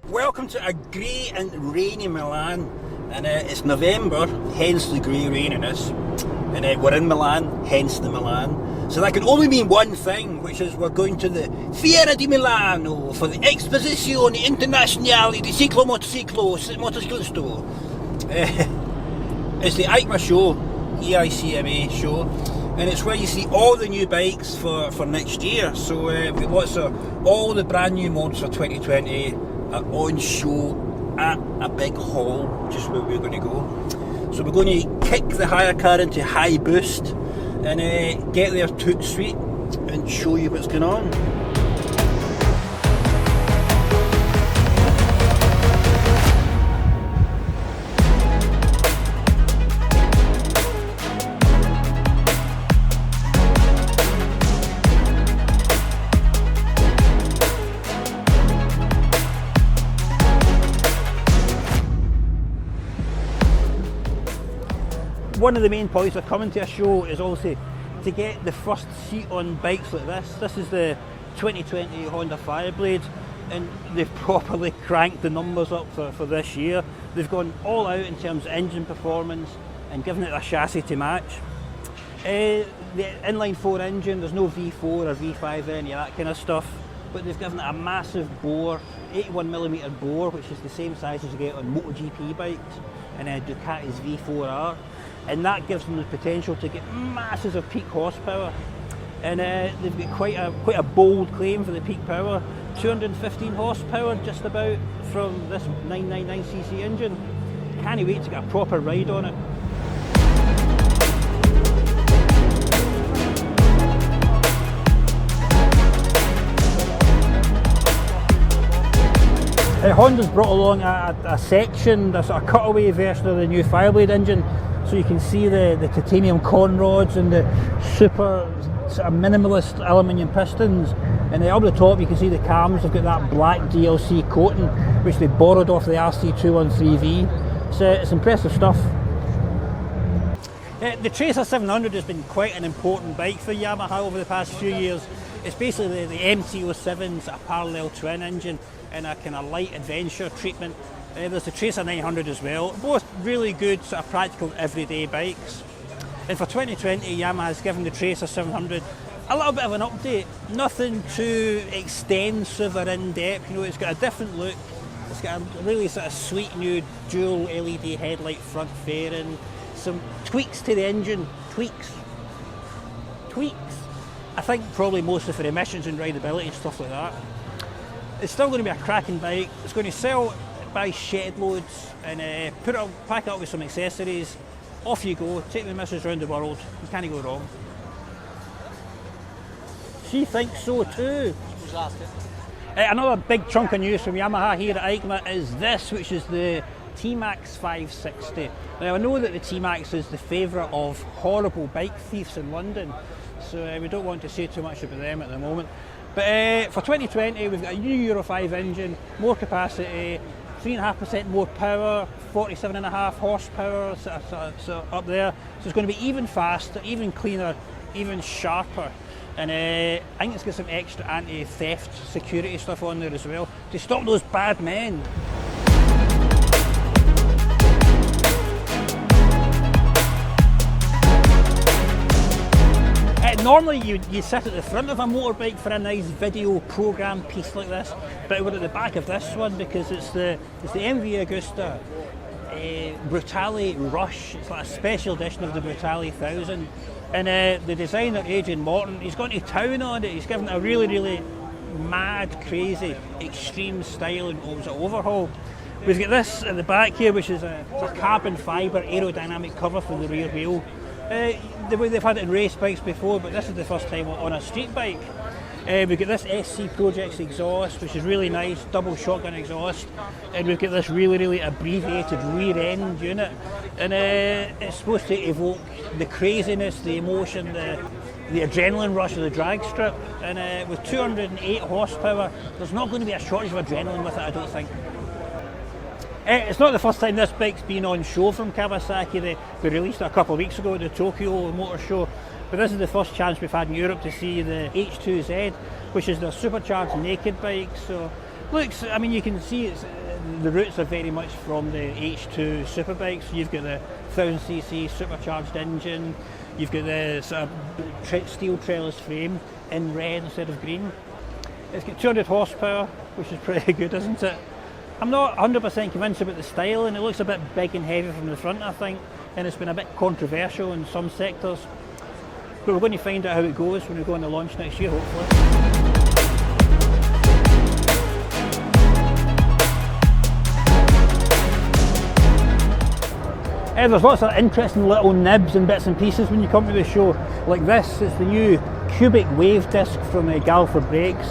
Welcome to a grey and rainy Milan, and it's November, hence the grey raininess, and we're in Milan, hence the Milan. So that can only mean one thing, which is we're going to the Fiera di Milano for the Exposizione Internazionale di Motorcycle. It's the EICMA show, EICMA show, and it's where you see all the new bikes for next year. So we've got lots of all the brand new models for 2020 are on show at a big hall, which is where we're going to go. So we're going to kick the hire car into high boost and get there toot sweet and show you what's going on. One of the main points of coming to a show is also to get the first seat on bikes like this. This is the 2020 Honda Fireblade, and they've properly cranked the numbers up for this year. They've gone all out in terms of engine performance and given it a chassis to match. The inline 4 engine, there's no V4 or V5 any of that kind of stuff, but they've given it a massive bore, 81mm bore, which is the same size as you get on MotoGP bikes and Ducati's V4R. And that gives them the potential to get masses of peak horsepower. And they've got quite a bold claim for the peak power, 215 horsepower just about from this 999cc engine. Can't wait to get a proper ride on it. Honda's brought along a section, a sort of cutaway version of the new Fireblade engine. So you can see the titanium con rods and the super sort of minimalist aluminium pistons. And up the top you can see the cams have got that black DLC coating which they borrowed off the RC213V. So it's impressive stuff. The Tracer 700 has been quite an important bike for Yamaha over the past few years. It's basically the MT-07's a parallel twin engine and a kind of light adventure treatment. There's the Tracer 900 as well, both really good sort of practical everyday bikes. And for 2020 Yamaha's given the Tracer 700 a little bit of an update, nothing too extensive or in-depth, it's got a different look, it's got a really sort of sweet new dual LED headlight front fairing, some tweaks to the engine, tweaks. I think probably mostly for emissions and rideability and stuff like that. It's still going to be a cracking bike, it's going to sell by shed loads and pack it up with some accessories, off you go, take the missus around the world, you can't go wrong. She thinks so too. Another big chunk of news from Yamaha here at EICMA is this, which is the TMAX 560. Now I know that the TMAX is the favourite of horrible bike thieves in London, so we don't want to say too much about them at the moment. But for 2020 we've got a new Euro 5 engine, more capacity, 3.5% more power, 47.5 horsepower, so up there. So it's going to be even faster, even cleaner, even sharper. And I think it's got some extra anti-theft security stuff on there as well to stop those bad men. Normally you sit at the front of a motorbike for a nice video program piece like this, but we're at the back of this one because it's the MV Agusta Brutale Rush. It's like a special edition of the Brutale 1000, and the designer Adrian Morton, he's gone to town on it. He's given it a really mad, crazy, extreme style and overhaul. We've got this at the back here, which is a carbon fibre aerodynamic cover for the rear wheel. The way they've had it in race bikes before, but this is the first time on a street bike. We've got this SC Projects exhaust, which is really nice, double shotgun exhaust, and we've got this really abbreviated rear end unit, and it's supposed to evoke the craziness, the emotion, the adrenaline rush of the drag strip, and with 208 horsepower, there's not going to be a shortage of adrenaline with it, I don't think. It's not the first time this bike's been on show from Kawasaki. They released it a couple of weeks ago at the Tokyo Motor Show, but this is the first chance we've had in Europe to see the H2Z, which is their supercharged naked bike. So looks, I mean, you can see it's the roots are very much from the H2 superbikes. So you've got the 1000cc supercharged engine, you've got the sort of steel trellis frame in red instead of green. It's got 200 horsepower, which is pretty good, isn't it? I'm not 100% convinced about the style, and it looks a bit big and heavy from the front, I think, and it's been a bit controversial in some sectors. But we're going to find out how it goes when we go on the launch next year, hopefully. There's lots of interesting little nibs and bits and pieces when you come to the show, like this. It's the new cubic wave disc from Galfer Brakes.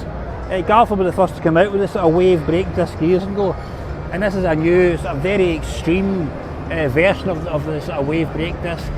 Galfer were the first to come out with this sort of wave brake disc years ago, and this is a new, sort of very extreme version of the sort of wave brake disc.